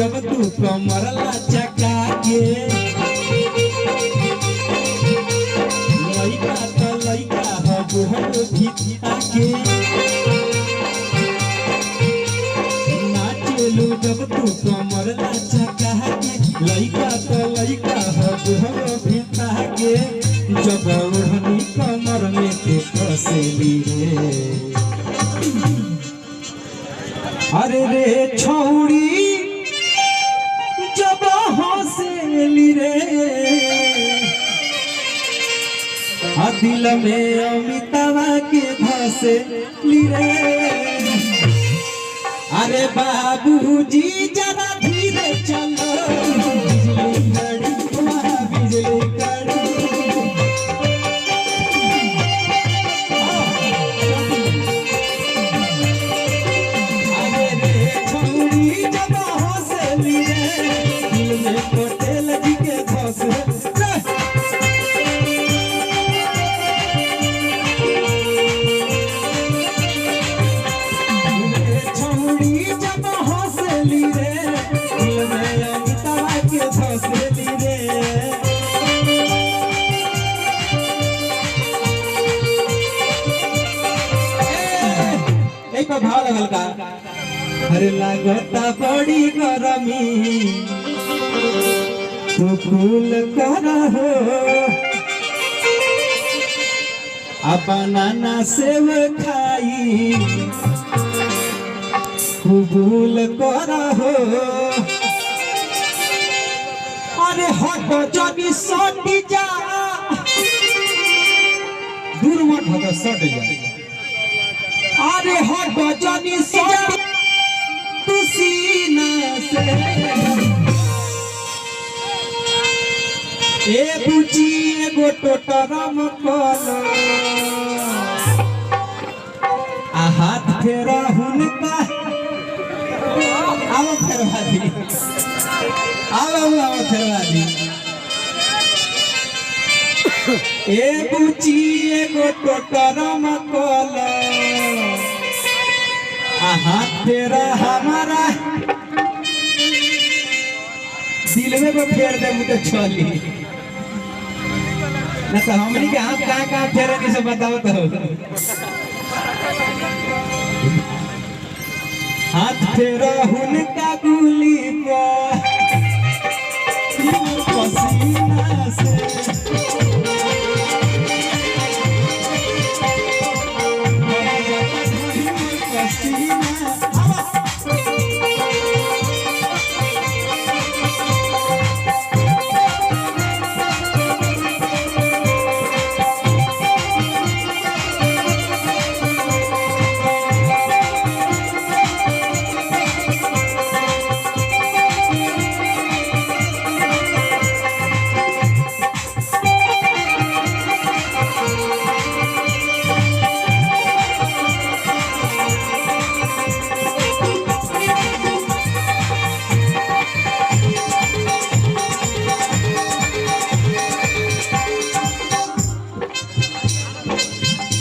जब तू कमर लचका के लइका तो लइका हब हम भिता के नाचेलू जब तू कमर लचका के लइका तो लइका हब हम भिता के जब ओढ़नी कमर में के फसेली रे अरे रे छौड़ी जब हंसेली रे दिल में अमितावा के धसेली रे अरे बाबूजी जरा धीरे चलो बिजली कड़ी बिजली कड़ी भाव लगल का अरे लागता बड़ी गरमी तू फूल कर हो बनाना सेव खाई कबूल कर हो अरे हट जनी सट जा दूर मत हट सट जा अरे हट जनी सट तू सीना से ए बुची एगो टोटरम कल आ हाथ फेरा हुनका आओ फेरवा दी आओ फेरवा दी ए बुची एगो टोटरम कल हाथ तेरा हमारा दिल में को फेर दे मुझे छोली ना तो हमनी के हाथ कहाँ फेरे नहीं से बताओ तो हाथ फेरा हुनका गुली पर पसीना से